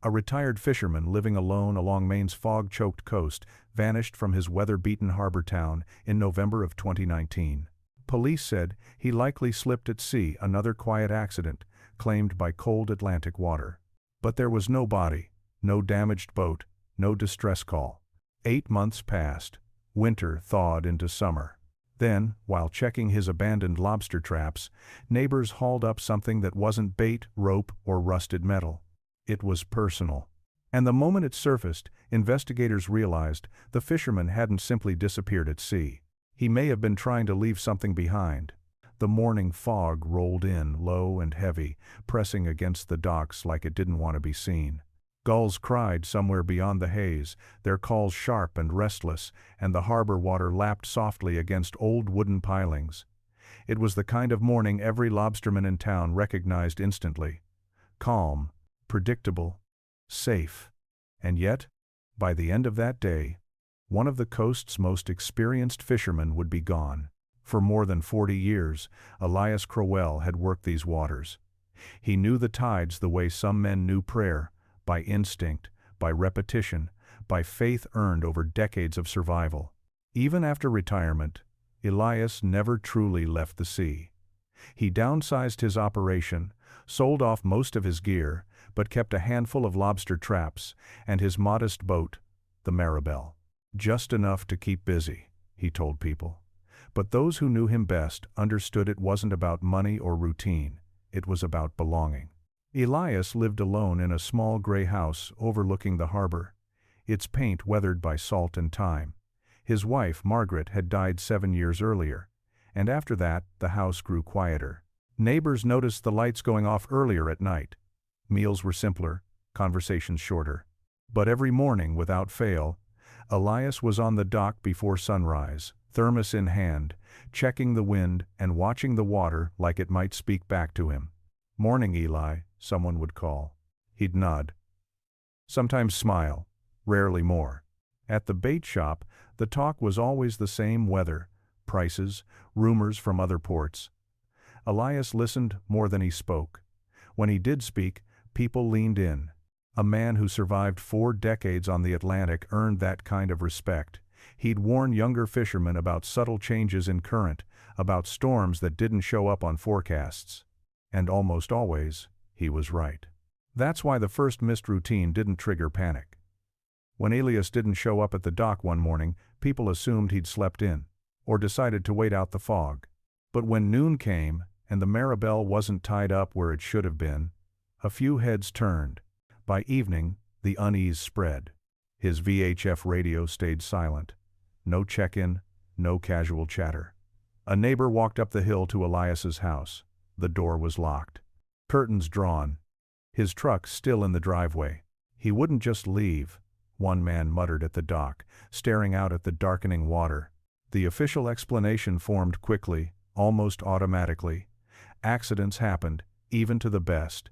A retired fisherman living alone along Maine's fog-choked coast vanished from his weather-beaten harbor town in November of 2019. Police said he likely slipped at sea, another quiet accident, claimed by cold Atlantic water. But there was no body, no damaged boat, no distress call. 8 months passed. Winter thawed into summer. Then, while checking his abandoned lobster traps, neighbors hauled up something that wasn't bait, rope, or rusted metal. It was personal. And the moment it surfaced, investigators realized the fisherman hadn't simply disappeared at sea. He may have been trying to leave something behind. The morning fog rolled in, low and heavy, pressing against the docks like it didn't want to be seen. Gulls cried somewhere beyond the haze, their calls sharp and restless, and the harbor water lapped softly against old wooden pilings. It was the kind of morning every lobsterman in town recognized instantly. Calm, predictable, safe. And yet, by the end of that day, one of the coast's most experienced fishermen would be gone. For more than 40 years, Elias Crowell had worked these waters. He knew the tides the way some men knew prayer, by instinct, by repetition, by faith earned over decades of survival. Even after retirement, Elias never truly left the sea. He downsized his operation, sold off most of his gear, but kept a handful of lobster traps and his modest boat, the Maribel. Just enough to keep busy, he told people. But those who knew him best understood it wasn't about money or routine, it was about belonging. Elias lived alone in a small gray house overlooking the harbor, its paint weathered by salt and time. His wife, Margaret, had died 7 years earlier, and after that, the house grew quieter. Neighbors noticed the lights going off earlier at night. Meals were simpler, conversations shorter. But every morning, without fail, Elias was on the dock before sunrise, thermos in hand, checking the wind and watching the water like it might speak back to him. "Morning, Eli," someone would call. He'd nod. Sometimes smile, rarely more. At the bait shop, the talk was always the same: weather, prices, rumors from other ports. Elias listened more than he spoke. When he did speak, people leaned in. A man who survived 4 decades on the Atlantic earned that kind of respect. He'd warn younger fishermen about subtle changes in current, about storms that didn't show up on forecasts. And almost always, he was right. That's why the first missed routine didn't trigger panic. When Elias didn't show up at the dock one morning, people assumed he'd slept in, or decided to wait out the fog. But when noon came, and the Maribel wasn't tied up where it should have been, a few heads turned. By evening, the unease spread. His VHF radio stayed silent. No check-in, no casual chatter. A neighbor walked up the hill to Elias's house. The door was locked. Curtains drawn. His truck still in the driveway. He wouldn't just leave, one man muttered at the dock, staring out at the darkening water. The official explanation formed quickly, almost automatically. Accidents happened, even to the best.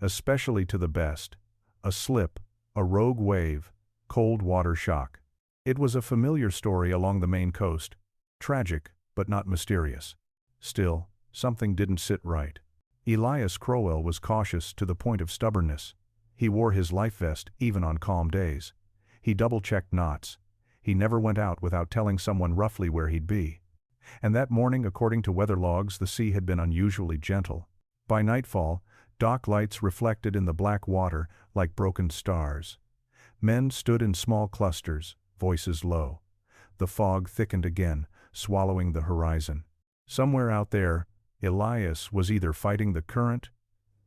Especially to the best. A slip, a rogue wave, cold water shock. It was a familiar story along the Maine coast. Tragic, but not mysterious. Still, something didn't sit right. Elias Crowell was cautious to the point of stubbornness. He wore his life vest even on calm days. He double-checked knots. He never went out without telling someone roughly where he'd be. And that morning, according to weather logs, the sea had been unusually gentle. By nightfall, dock lights reflected in the black water like broken stars. Men stood in small clusters, voices low. The fog thickened again, swallowing the horizon. Somewhere out there, Elias was either fighting the current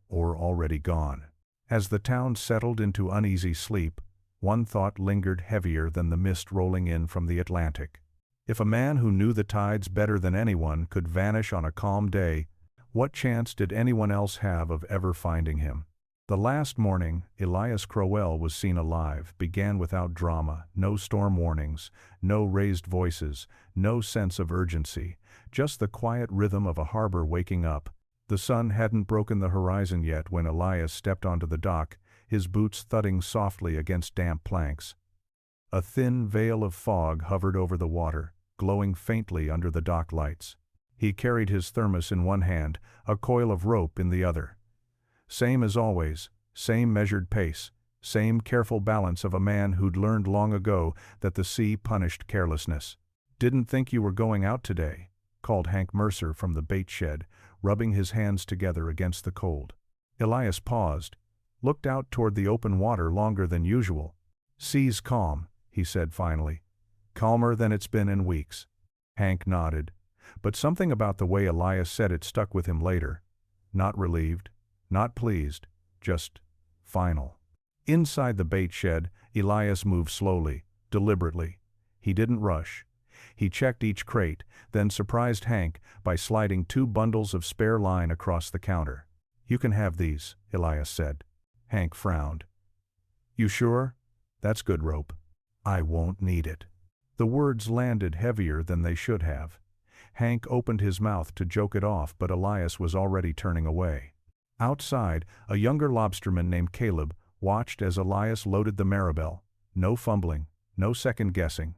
or already gone. As the town settled into uneasy sleep, one thought lingered heavier than the mist rolling in from the Atlantic. If a man who knew the tides better than anyone could vanish on a calm day, what chance did anyone else have of ever finding him? The last morning Elias Crowell was seen alive began without drama, no storm warnings, no raised voices, no sense of urgency, just the quiet rhythm of a harbor waking up. The sun hadn't broken the horizon yet when Elias stepped onto the dock, his boots thudding softly against damp planks. A thin veil of fog hovered over the water, glowing faintly under the dock lights. He carried his thermos in one hand, a coil of rope in the other. Same as always, same measured pace, Same careful balance of a man who'd learned long ago that the sea punished carelessness. "Didn't think you were going out today," called Hank Mercer from the bait shed, rubbing his hands together against the cold. Elias paused, looked out toward the open water longer than usual. "Sea's calm," he said finally. "Calmer than it's been in weeks." Hank nodded, but something about the way Elias said it stuck with him later. Not relieved, not pleased, just final. Inside the bait shed, Elias moved slowly, deliberately. He didn't rush. He checked each crate, then surprised Hank by sliding 2 bundles of spare line across the counter. "You can have these," Elias said. Hank frowned. "You sure? That's good rope." "I won't need it." The words landed heavier than they should have. Hank opened his mouth to joke it off, but Elias was already turning away. Outside, a younger lobsterman named Caleb watched as Elias loaded the Maribel. No fumbling, no second guessing.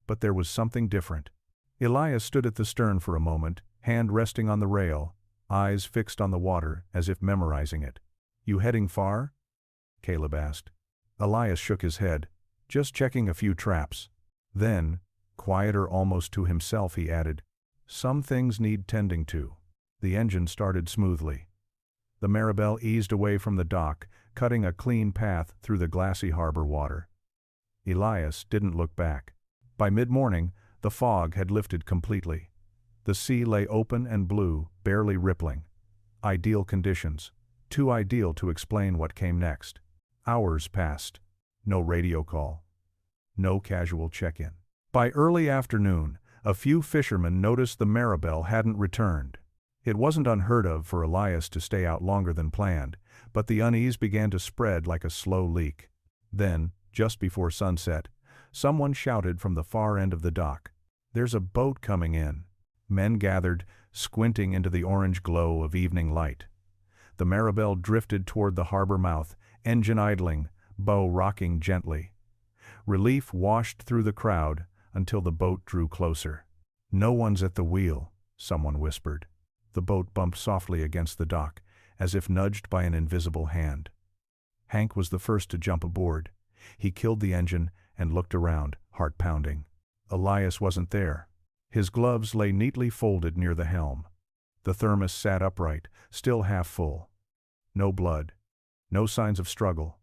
But there was something different. Elias stood at the stern for a moment, hand resting on the rail, eyes fixed on the water as if memorizing it. "You heading far?" Caleb asked. Elias shook his head. "Just checking a few traps." Then, quieter almost to himself, he added, "Some things need tending to." The engine started smoothly. The Maribel eased away from the dock, cutting a clean path through the glassy harbor water. Elias didn't look back. By mid-morning, the fog had lifted completely. The sea lay open and blue, barely rippling. Ideal conditions. Too ideal to explain what came next. Hours passed. No radio call. No casual check-in. By early afternoon, a few fishermen noticed the Maribel hadn't returned. It wasn't unheard of for Elias to stay out longer than planned, but the unease began to spread like a slow leak. Then, just before sunset, someone shouted from the far end of the dock, "There's a boat coming in." Men gathered, squinting into the orange glow of evening light. The Maribel drifted toward the harbor mouth, engine idling, bow rocking gently. Relief washed through the crowd until the boat drew closer. "No one's at the wheel," someone whispered. The boat bumped softly against the dock, as if nudged by an invisible hand. Hank was the first to jump aboard. He killed the engine and looked around, heart pounding. Elias wasn't there. His gloves lay neatly folded near the helm. The thermos sat upright, still half full. No blood. No signs of struggle.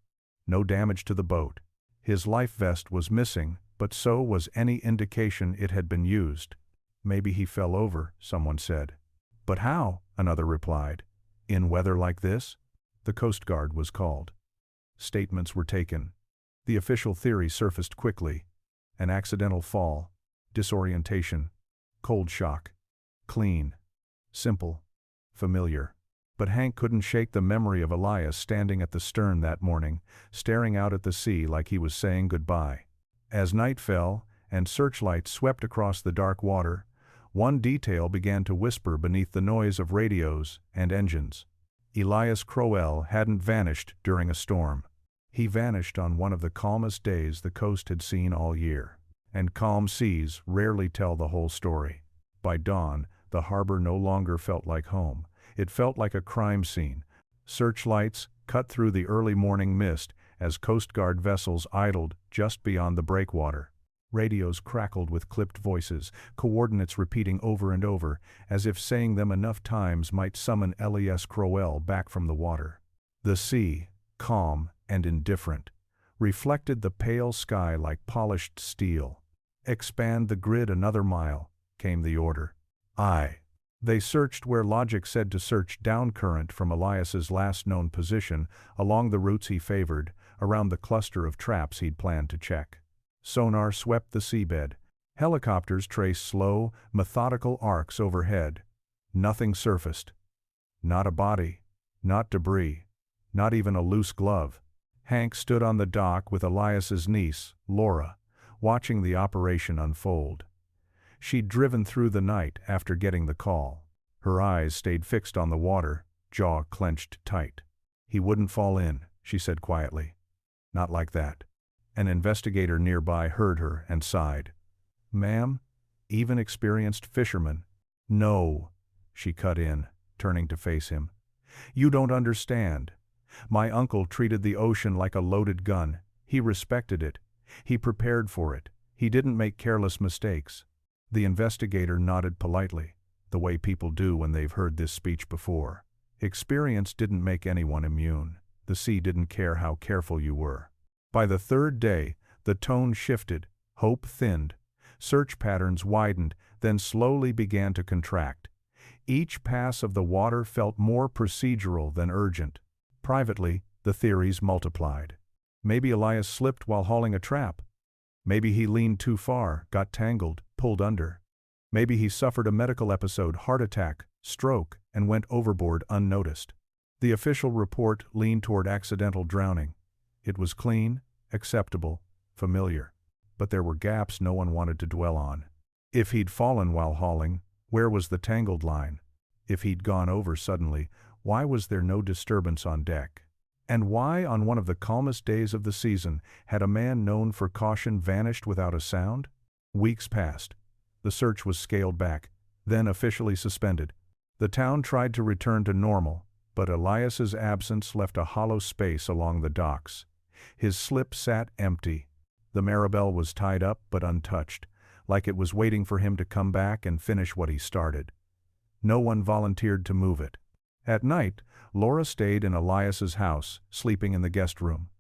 No damage to the boat. His life vest was missing, but so was any indication it had been used. "Maybe he fell over," someone said. "But how?" another replied. "In weather like this?" The Coast Guard was called. Statements were taken. The official theory surfaced quickly. An accidental fall, disorientation, cold shock. Clean. Simple. Familiar. But Hank couldn't shake the memory of Elias standing at the stern that morning, staring out at the sea like he was saying goodbye. As night fell, and searchlights swept across the dark water, one detail began to whisper beneath the noise of radios and engines. Elias Crowell hadn't vanished during a storm. He vanished on one of the calmest days the coast had seen all year. And calm seas rarely tell the whole story. By dawn, the harbor no longer felt like home. It felt like a crime scene. Searchlights cut through the early morning mist as Coast Guard vessels idled just beyond the breakwater. Radios crackled with clipped voices, coordinates repeating over and over, as if saying them enough times might summon Elias Crowell back from the water. The sea, calm and indifferent, reflected the pale sky like polished steel. "Expand the grid another mile," came the order. Aye. They searched where logic said to search down current from Elias's last known position, along the routes he favored, around the cluster of traps he'd planned to check. Sonar swept the seabed. Helicopters traced slow, methodical arcs overhead. Nothing surfaced. Not a body. Not debris. Not even a loose glove. Hank stood on the dock with Elias's niece, Laura, watching the operation unfold. She'd driven through the night after getting the call. Her eyes stayed fixed on the water, jaw clenched tight. "He wouldn't fall in," she said quietly. "Not like that." An investigator nearby heard her and sighed. "Ma'am? Even experienced fishermen?" "No," she cut in, turning to face him. "You don't understand. My uncle treated the ocean like a loaded gun. He respected it. He prepared for it. He didn't make careless mistakes. The investigator nodded politely, the way people do when they've heard this speech before. Experience didn't make anyone immune. The sea didn't care how careful you were. By the third day, the tone shifted, hope thinned, search patterns widened, then slowly began to contract. Each pass of the water felt more procedural than urgent. Privately, the theories multiplied. Maybe Elias slipped while hauling a trap. Maybe he leaned too far, got tangled, pulled under. Maybe he suffered a medical episode, heart attack, stroke, and went overboard unnoticed. The official report leaned toward accidental drowning. It was clean, acceptable, familiar. But there were gaps no one wanted to dwell on. If he'd fallen while hauling, where was the tangled line? If he'd gone over suddenly, why was there no disturbance on deck? And why, on one of the calmest days of the season, had a man known for caution vanished without a sound? Weeks passed. The search was scaled back, then officially suspended. The town tried to return to normal, but Elias's absence left a hollow space along the docks. His slip sat empty. The Maribel was tied up but untouched, like it was waiting for him to come back and finish what he started. No one volunteered to move it. At night, Laura stayed in Elias's house, sleeping in the guest room.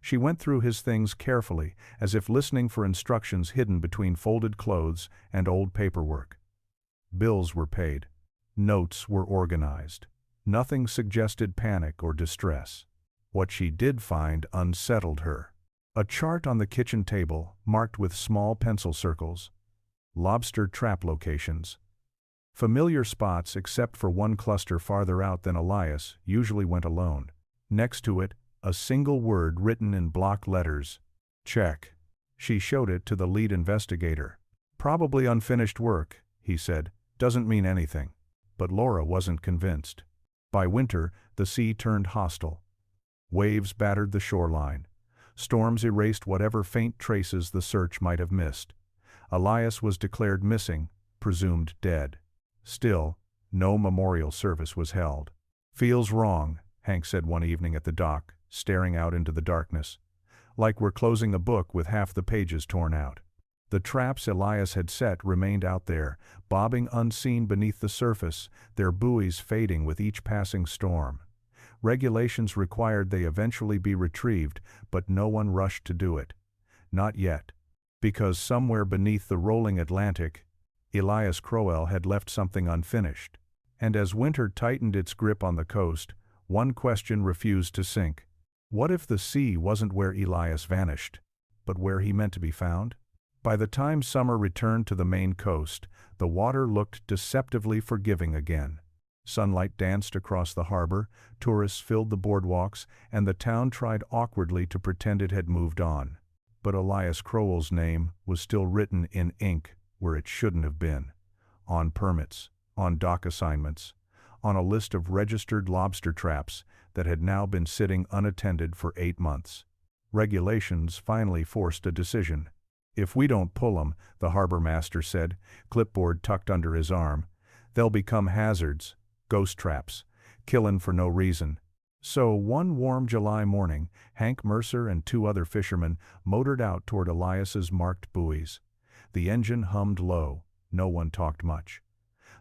She went through his things carefully, as if listening for instructions hidden between folded clothes and old paperwork. Bills were paid. Notes were organized. Nothing suggested panic or distress. What she did find unsettled her. A chart on the kitchen table, marked with small pencil circles. Lobster trap locations. Familiar spots except for one cluster farther out than Elias usually went alone. Next to it, a single word written in block letters. Check. She showed it to the lead investigator. Probably unfinished work, he said. Doesn't mean anything. But Laura wasn't convinced. By winter, the sea turned hostile. Waves battered the shoreline. Storms erased whatever faint traces the search might have missed. Elias was declared missing, presumed dead. Still, no memorial service was held. Feels wrong, Hank said one evening at the dock, staring out into the darkness. Like we're closing a book with half the pages torn out. The traps Elias had set remained out there, bobbing unseen beneath the surface, their buoys fading with each passing storm. Regulations required they eventually be retrieved, but no one rushed to do it. Not yet. Because somewhere beneath the rolling Atlantic, Elias Crowell had left something unfinished. And as winter tightened its grip on the coast, one question refused to sink. What if the sea wasn't where Elias vanished, but where he meant to be found? By the time summer returned to the Maine coast, the water looked deceptively forgiving again. Sunlight danced across the harbor, tourists filled the boardwalks, and the town tried awkwardly to pretend it had moved on. But Elias Crowell's name was still written in ink where it shouldn't have been. On permits, on dock assignments, on a list of registered lobster traps that had now been sitting unattended for 8 months. Regulations finally forced a decision. If we don't pull 'em, the harbor master said, clipboard tucked under his arm, they'll become hazards, ghost traps, killin' for no reason. So one warm July morning, Hank Mercer and 2 other fishermen motored out toward Elias's marked buoys. The engine hummed low, no one talked much.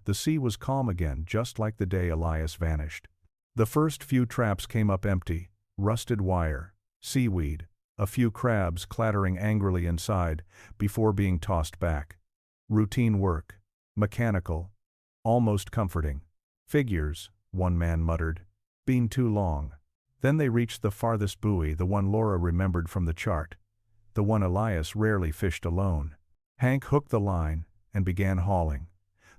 The sea was calm again, just like the day Elias vanished. The first few traps came up empty, rusted wire, seaweed, a few crabs clattering angrily inside before being tossed back. Routine work, mechanical, almost comforting. Figures, one man muttered, been too long. Then they reached the farthest buoy, the one Laura remembered from the chart, the one Elias rarely fished alone. Hank hooked the line and began hauling.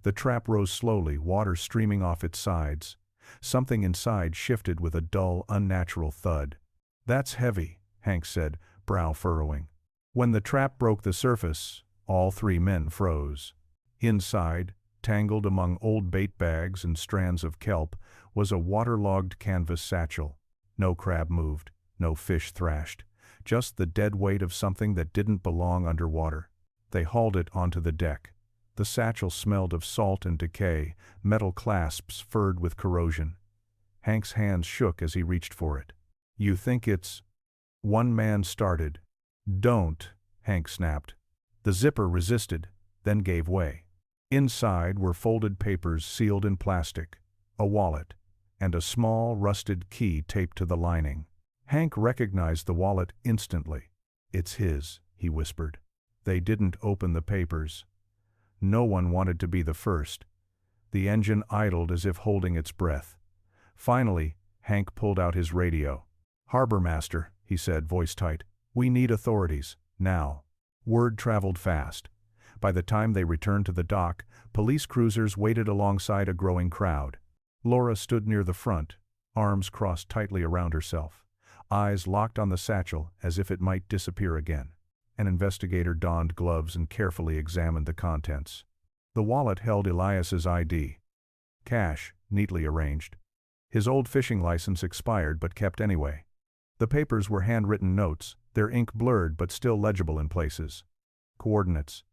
The trap rose slowly, water streaming off its sides. Something inside shifted with a dull, unnatural thud. That's heavy, Hank said, brow furrowing. When the trap broke the surface, all 3 men froze. Inside, tangled among old bait bags and strands of kelp, was a waterlogged canvas satchel. No crab moved, no fish thrashed, just the dead weight of something that didn't belong underwater. They hauled it onto the deck. The satchel smelled of salt and decay, metal clasps furred with corrosion. Hank's hands shook as he reached for it. You think it's... One man started. Don't, Hank snapped. The zipper resisted, then gave way. Inside were folded papers sealed in plastic, a wallet, and a small rusted key taped to the lining. Hank recognized the wallet instantly. It's his, he whispered. They didn't open the papers. No one wanted to be the first. The engine idled as if holding its breath. Finally, Hank pulled out his radio. "Harbor Master," he said, voice tight. "We need authorities, now." Word traveled fast. By the time they returned to the dock, police cruisers waited alongside a growing crowd. Laura stood near the front, arms crossed tightly around herself, eyes locked on the satchel as if it might disappear again. An investigator donned gloves and carefully examined the contents. The wallet held Elias's ID. Cash, neatly arranged. His old fishing license expired but kept anyway. The papers were handwritten notes, their ink blurred but still legible in places. Coordinates.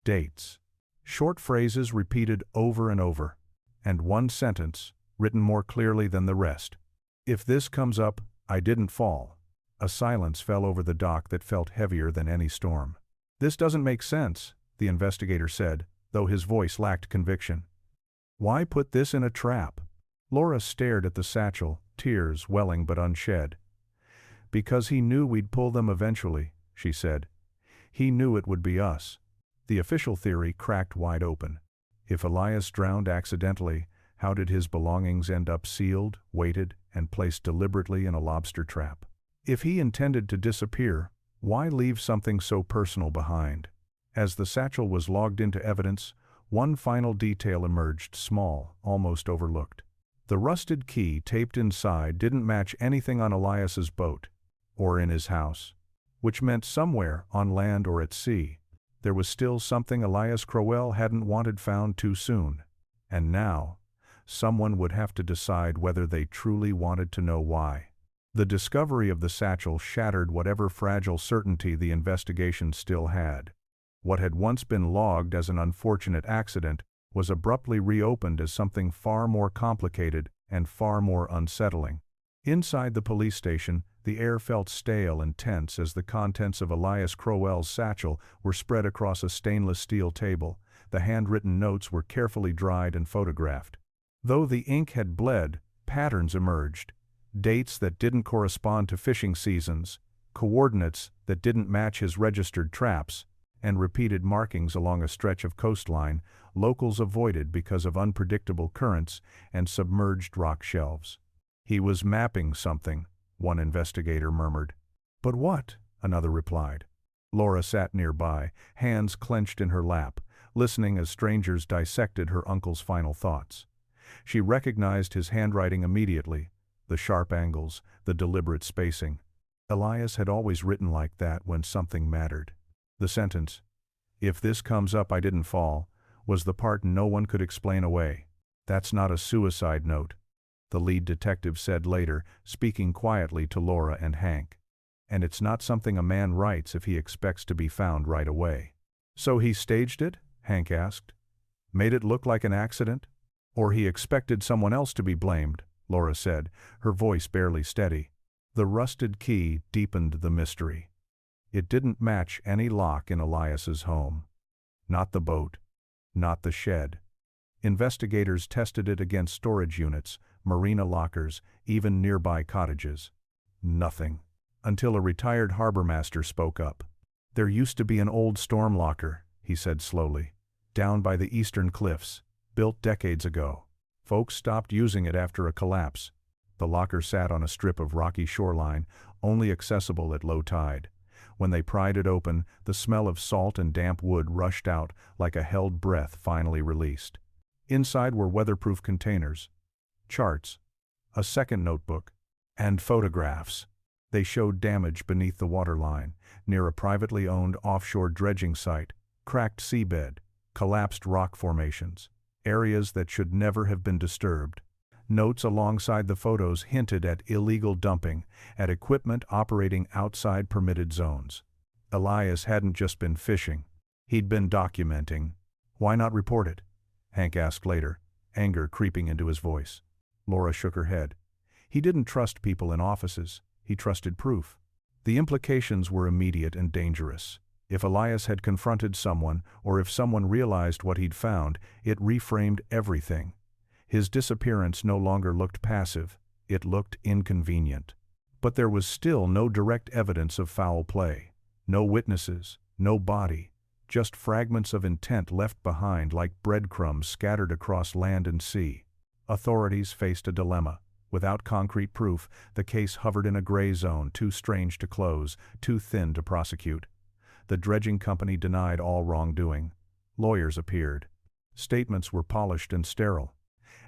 Dates. Short phrases repeated over and over. And one sentence, written more clearly than the rest. "If this comes up, I didn't fall." A silence fell over the dock that felt heavier than any storm. "This doesn't make sense," the investigator said, though his voice lacked conviction. "Why put this in a trap?" Laura stared at the satchel, tears welling but unshed. "Because he knew we'd pull them eventually," she said. "He knew it would be us." The official theory cracked wide open. If Elias drowned accidentally, how did his belongings end up sealed, weighted, and placed deliberately in a lobster trap? If he intended to disappear, why leave something so personal behind? As the satchel was logged into evidence, one final detail emerged, small, almost overlooked. The rusted key taped inside didn't match anything on Elias's boat, or in his house, which meant somewhere, on land or at sea, there was still something Elias Crowell hadn't wanted found too soon. And now, someone would have to decide whether they truly wanted to know why. The discovery of the satchel shattered whatever fragile certainty the investigation still had. What had once been logged as an unfortunate accident was abruptly reopened as something far more complicated and far more unsettling. Inside the police station, the air felt stale and tense as the contents of Elias Crowell's satchel were spread across a stainless steel table. The handwritten notes were carefully dried and photographed. Though the ink had bled, patterns emerged. Dates that didn't correspond to fishing seasons, coordinates that didn't match his registered traps, and repeated markings along a stretch of coastline locals avoided because of unpredictable currents and submerged rock shelves. "He was mapping something," one investigator murmured. "But what?" another replied. Laura sat nearby, hands clenched in her lap, listening as strangers dissected her uncle's final thoughts. She recognized his handwriting immediately, the sharp angles, the deliberate spacing. Elias had always written like that when something mattered. The sentence, "If this comes up I didn't fall," was the part no one could explain away. "That's not a suicide note," the lead detective said later, speaking quietly to Laura and Hank. "And it's not something a man writes if he expects to be found right away." "So he staged it?" Hank asked. "Made it look like an accident?" "Or he expected someone else to be blamed," Laura said, her voice barely steady. The rusted key deepened the mystery. It didn't match any lock in Elias's home. Not the boat. Not the shed. Investigators tested it against storage units, marina lockers, even nearby cottages. Nothing. Until a retired harbor master spoke up. "There used to be an old storm locker," he said slowly, "down by the eastern cliffs, built decades ago. Folks stopped using it after a collapse. The locker sat on a strip of rocky shoreline, only accessible at low tide. When they pried it open, the smell of salt and damp wood rushed out like a held breath finally released. Inside were weatherproof containers, charts, a second notebook, and photographs. They showed damage beneath the waterline, near a privately owned offshore dredging site, cracked seabed, collapsed rock formations, areas that should never have been disturbed. Notes alongside the photos hinted at illegal dumping, at equipment operating outside permitted zones. Elias hadn't just been fishing. He'd been documenting. "Why not report it?" Hank asked later, anger creeping into his voice. Laura shook her head. "He didn't trust people in offices. he trusted proof. The implications were immediate and dangerous. If Elias had confronted someone, or if someone realized what he'd found, it reframed everything. His disappearance no longer looked passive, it looked inconvenient. But there was still no direct evidence of foul play. No witnesses, no body, just fragments of intent left behind like breadcrumbs scattered across land and sea. Authorities faced a dilemma. Without concrete proof, the case hovered in a gray zone, too strange to close, too thin to prosecute. The dredging company denied all wrongdoing. Lawyers appeared. Statements were polished and sterile.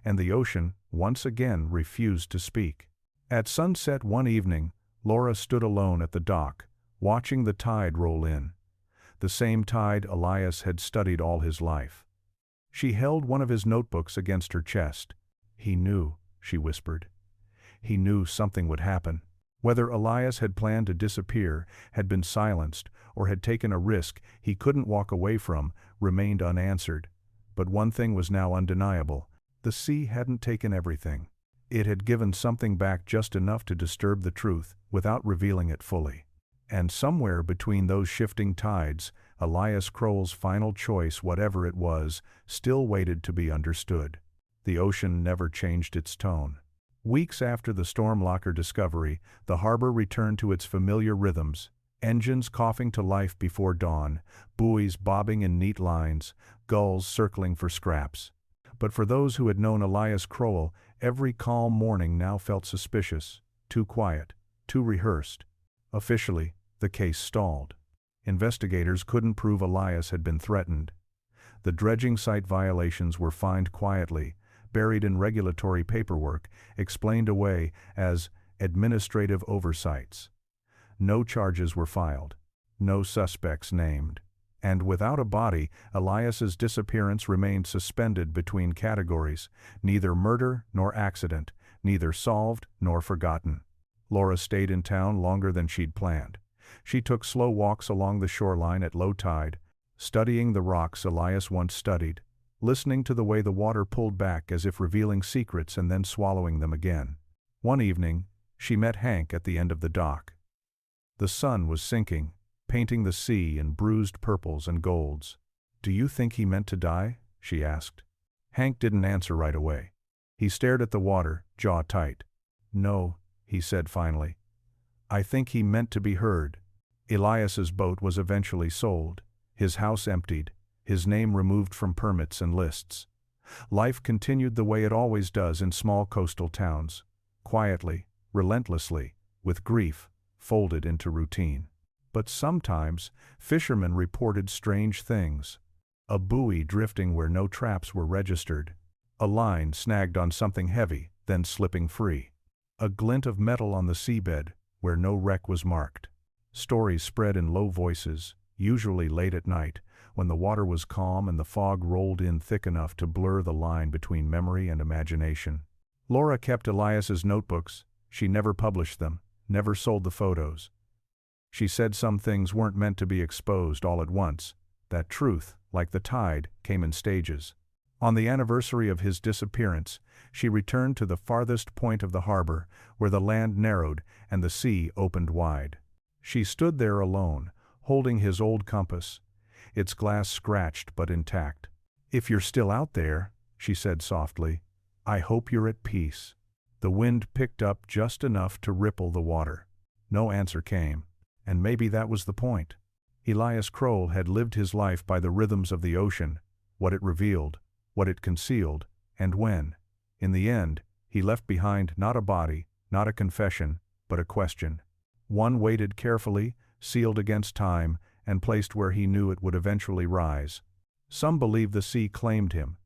And the ocean, once again, refused to speak. At sunset one evening, Laura stood alone at the dock, watching the tide roll in. The same tide Elias had studied all his life. She held one of his notebooks against her chest. He knew, she whispered. He knew something would happen. Whether Elias had planned to disappear, had been silenced, or had taken a risk he couldn't walk away from, remained unanswered. But one thing was now undeniable. The sea hadn't taken everything. It had given something back just enough to disturb the truth, without revealing it fully. And somewhere between those shifting tides, Elias Kroll's final choice, whatever it was, still waited to be understood. The ocean never changed its tone. Weeks after the storm locker discovery, the harbor returned to its familiar rhythms, engines coughing to life before dawn, buoys bobbing in neat lines, gulls circling for scraps. But for those who had known Elias Kroll, every calm morning now felt suspicious, too quiet, too rehearsed. Officially, the case stalled. Investigators couldn't prove Elias had been threatened. The dredging site violations were fined quietly, buried in regulatory paperwork, explained away as administrative oversights. No charges were filed. No suspects named. And without a body, Elias's disappearance remained suspended between categories, neither murder nor accident, neither solved nor forgotten. Laura stayed in town longer than she'd planned. She took slow walks along the shoreline at low tide, studying the rocks Elias once studied, listening to the way the water pulled back as if revealing secrets and then swallowing them again. One evening, she met Hank at the end of the dock. The sun was sinking, painting the sea in bruised purples and golds. "Do you think he meant to die?" she asked. Hank didn't answer right away. He stared at the water, jaw tight. "No," he said finally. "I think he meant to be heard." Elias's boat was eventually sold, his house emptied, his name removed from permits and lists. Life continued the way it always does in small coastal towns, quietly, relentlessly, with grief folded into routine. But sometimes, fishermen reported strange things. A buoy drifting where no traps were registered. A line snagged on something heavy, then slipping free. A glint of metal on the seabed, where no wreck was marked. Stories spread in low voices, usually late at night, when the water was calm and the fog rolled in thick enough to blur the line between memory and imagination. Laura kept Elias's notebooks. She never published them, never sold the photos. She said some things weren't meant to be exposed all at once, that truth, like the tide, came in stages. On the anniversary of his disappearance, she returned to the farthest point of the harbor, where the land narrowed and the sea opened wide. She stood there alone, holding his old compass, its glass scratched but intact. "If you're still out there," she said softly, "I hope you're at peace." The wind picked up just enough to ripple the water. No answer came. And maybe that was the point. Elias Kroll had lived his life by the rhythms of the ocean, what it revealed, what it concealed, and when. In the end, he left behind not a body, not a confession, but a question. One weighted carefully, sealed against time, and placed where he knew it would eventually rise. Some believe the sea claimed him,